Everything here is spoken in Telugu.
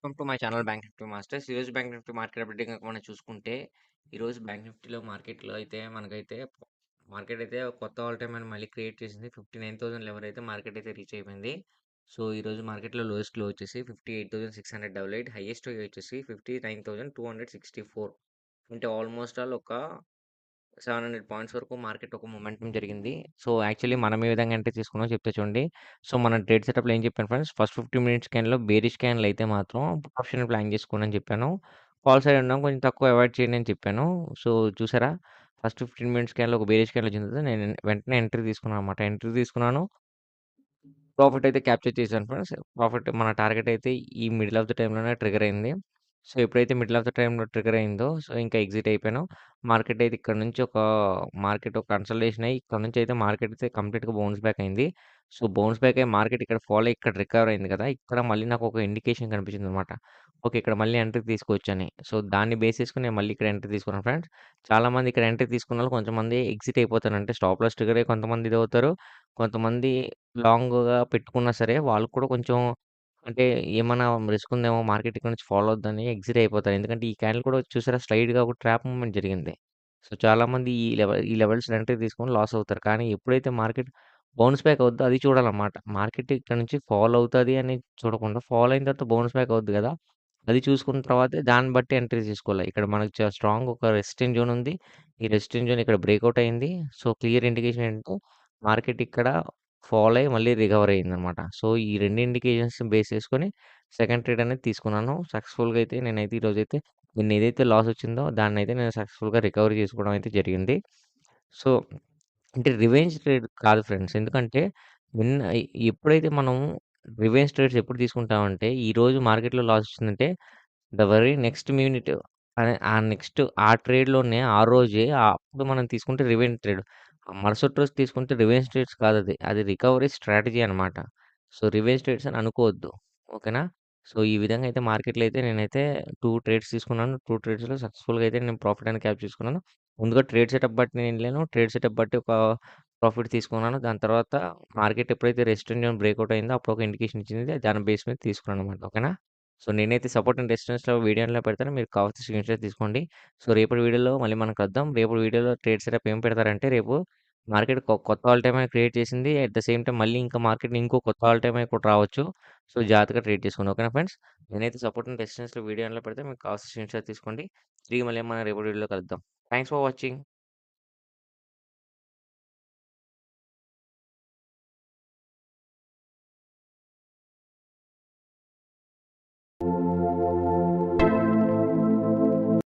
Welcome to my channel bank Nifty masters. ఈరోజు బ్యాంక్ నిఫ్టీ మార్కెట్ అప్డేట్ కనుక మనం చూసుకుంటే, ఈరోజు బ్యాంక్ నిఫ్టీలో మార్కెట్‌లో అయితే మనకైతే మార్కెట్ అయితే ఒక కొత్త ఆల్ టైమ్ అని మళ్ళీ క్రియేట్ చేసింది. 59,000 లెవెల్ అయితే మార్కెట్ అయితే రీచ్ అయిపోయింది. సో, ఈరోజు మార్కెట్‌లో లోయెస్ట్ లో వచ్చేసి 58,688, హైయెస్ట్ వచ్చేసి 59,264. అంటే ఆల్మోస్ట్ ఆల్ ఒక 700 పాయింట్స్ వరకు మార్కెట్ ఒక మొమెంటం జరిగింది. సో, యాక్చువల్లీ మనం ఏ విధంగా ఎంట్రీ తీసుకున్నామో చెప్తా చూడండి. సో, మన ట్రేడ్ సెటప్‌లో ఏం చెప్పాను ఫ్రెండ్స్, ఫస్ట్ 15 మినిట్స్ స్కాన్‌లో బేరిష్ స్కాన్‌లు అయితే మాత్రం పుట్ ఆప్షన్ ప్లాన్ చేసుకోండి అని చెప్పాను. కాల్ సైడ్ ఉన్నాం కొంచెం తక్కువ అవాయిడ్ చేయండి అని చెప్పాను. సో, చూసారా ఫస్ట్ 15 మినిట్స్ స్కాన్‌లో ఒక బేరిష్ స్కాన్‌లో వచ్చిన తర్వాత నేను వెంటనే ఎంట్రీ తీసుకున్నాను అనమాట. ఎంట్రీ తీసుకున్నాను. ప్రాఫిట్ అయితే క్యాప్చర్ చేశాను ఫ్రెండ్స్. ప్రాఫిట్ మన టార్గెట్ అయితే ఈ మిడిల్ ఆఫ్ ద టైమ్‌లోనే ట్రిగ్గర్ అయింది. సో, ఎప్పుడైతే మిడిల్ ఆఫ్ ద టైమ్‌లో ట్రిగ్గర్ అయిందో, సో, ఇంకా ఎగ్జిట్ అయిపోయాను. మార్కెట్ అయితే ఇక్కడ నుంచి మార్కెట్ ఒక కన్సల్టేషన్ అయ్యి, ఇక్కడ నుంచి అయితే మార్కెట్ అయితే కంప్లీట్‌గా బౌన్స్ బ్యాక్ అయింది. సో, బౌన్స్ బ్యాక్ అయ్యి మార్కెట్ ఇక్కడ ఫాలో అయ్యి ఇక్కడ రికవర్ అయింది కదా! ఇక్కడ మళ్ళీ నాకు ఒక ఇండికేషన్ కనిపించిందనమాట. ఓకే. ఇక్కడ మళ్ళీ ఎంట్రీ తీసుకోవచ్చని. సో, దాన్ని బేస్ చేసుకొని నేను మళ్ళీ ఇక్కడ ఎంట్రీ తీసుకున్నాను ఫ్రెండ్స్. చాలామంది ఇక్కడ ఎంట్రీ తీసుకున్నోళ్ళు కొంతమంది ఎగ్జిట్ అయిపోతారు. అంటే స్టాప్ లాస్ ట్రిగ్గర్ అయ్యి కొంతమంది ఇదవుతారు. కొంతమంది లాంగ్‌గా పెట్టుకున్నా సరే, వాళ్ళు కూడా కొంచెం అంటే ఏమన్నా రిస్క్ ఉందేమో మార్కెట్ ఇక్కడ నుంచి ఫాలో అవుద్దని ఎగ్జిట్ అయిపోతారు. ఎందుకంటే ఈ క్యాండిల్ కూడా చూసారా స్ట్రెయిట్‌గా ఒక ట్రాప్ మూవ్‌మెంట్ జరిగింది. సో, చాలామంది ఈ లెవెల్స్‌లో ఎంట్రీ తీసుకొని లాస్ అవుతారు. కానీ ఎప్పుడైతే మార్కెట్ బౌన్స్ బ్యాక్ అవుద్దో అది చూడాలన్నమాట. మార్కెట్ ఇక్కడ నుంచి ఫాలో అవుతది అని చూడకుండా ఫాలో అయిన తర్వాత బౌన్స్ బ్యాక్ అవుద్ది కదా! అది చూసుకున్న తర్వాతే దాన్ని బట్టి ఎంట్రీ తీసుకోవాలి. ఇక్కడ మనకు స్ట్రాంగ్ ఒక రెసిస్టెన్స్ జోన్ ఉంది. ఈ రెసిస్టెన్స్ జోన్ ఇక్కడ బ్రేక్‌ఔట్ అయింది. సో, క్లియర్ ఇండికేషన్ ఏంటంటే మార్కెట్ ఇక్కడ ఫాల్ అయ్యి మళ్ళీ రికవర్ అయిందనమాట. సో, ఈ 2 ఇండికేషన్స్ బేస్ చేసుకొని సెకండ్ ట్రేడ్ అనేది తీసుకున్నాను. సక్సెస్‌ఫుల్‌గా అయితే నేనైతే ఈరోజైతే నిన్న ఏదైతే లాస్ వచ్చిందో దాన్నయితే నేను సక్సెస్‌ఫుల్‌గా రికవరీ చేసుకోవడం అయితే జరిగింది. సో, అంటే రివెంజ్ ట్రేడ్ కాదు ఫ్రెండ్స్. ఎందుకంటే నిన్న ఎప్పుడైతే మనం రివెంజ్ ట్రేడ్స్ ఎప్పుడు తీసుకుంటామంటే, ఈరోజు మార్కెట్‌లో లాస్ వచ్చిందంటే ద వెరీ నెక్స్ట్ మినిట్ ఆ నెక్స్ట్ ఆ ట్రేడ్‌లోనే ఆ రోజే అప్పుడు మనం తీసుకుంటే రివెంజ్ ట్రేడ్. మరుసటి రోజు తీసుకుంటే రివెంజ్ ట్రేడ్స్ కాదది. అది రికవరీ స్ట్రాటజీ అనమాట. సో, రివెంజ్ ట్రేడ్స్ అని అనుకోవద్దు. ఓకేనా? సో, ఈ విధంగా అయితే మార్కెట్‌లో అయితే నేనైతే 2 ట్రేడ్స్ తీసుకున్నాను. 2 ట్రేడ్స్‌లో సక్సెస్‌ఫుల్‌గా అయితే నేను ప్రాఫిట్ అనేది క్యాప్చర్ చేసుకున్నాను. ముందుగా ట్రేడ్ సెటప్ బట్టి నేనెళ్ళాను. ట్రేడ్ సెటప్ బట్టి ఒక ప్రాఫిట్ తీసుకున్నాను. దాని తర్వాత మార్కెట్ ఎప్పుడైతే రెసిస్టెన్స్ జోన్ బ్రేక్‌ఔట్ అయిందో అప్పుడు ఒక ఇండికేషన్ ఇచ్చింది. దాని బేస్ మీద తీసుకున్నాననమాట. ఓకేనా? సో, నేనైతే సపోర్ట్ అండ్ రెసిస్టెన్స్‌లో వీడియోలో పెడతాను. మీరు కావాల్సిన స్క్రీన్‌షాట్ తీసుకోండి. సో, రేపటి వీడియోలో మళ్ళీ మనం కలుద్దాం. రేపటి వీడియోలో ట్రేడ్ సెటప్ ఏం పెడతారంటే రేపు మార్కెట్ కొత్త ఆల్ టైమ్ హై క్రియేట్ చేసింది. అట్ ద సేమ్ టైమ్ మళ్ళీ ఇంకా మార్కెట్ ఇంకో కొత్త ఆల్ టైమ్ హై కూడా రావచ్చు. సో, జాగ్రత్తగా ట్రేడ్ చేసుకోండి. ఓకేనా ఫ్రెండ్స్? నేనైతే సపోర్ట్ అండ్ రెసిస్టెన్స్‌లో వీడియోలో పెడితే మీకు కావాల్సిన స్క్రీన్‌షాట్ తీసుకోండి. తిరిగి మళ్ళీ మనం రేపటి వీడియోలో కలుద్దాం. Thanks for watching.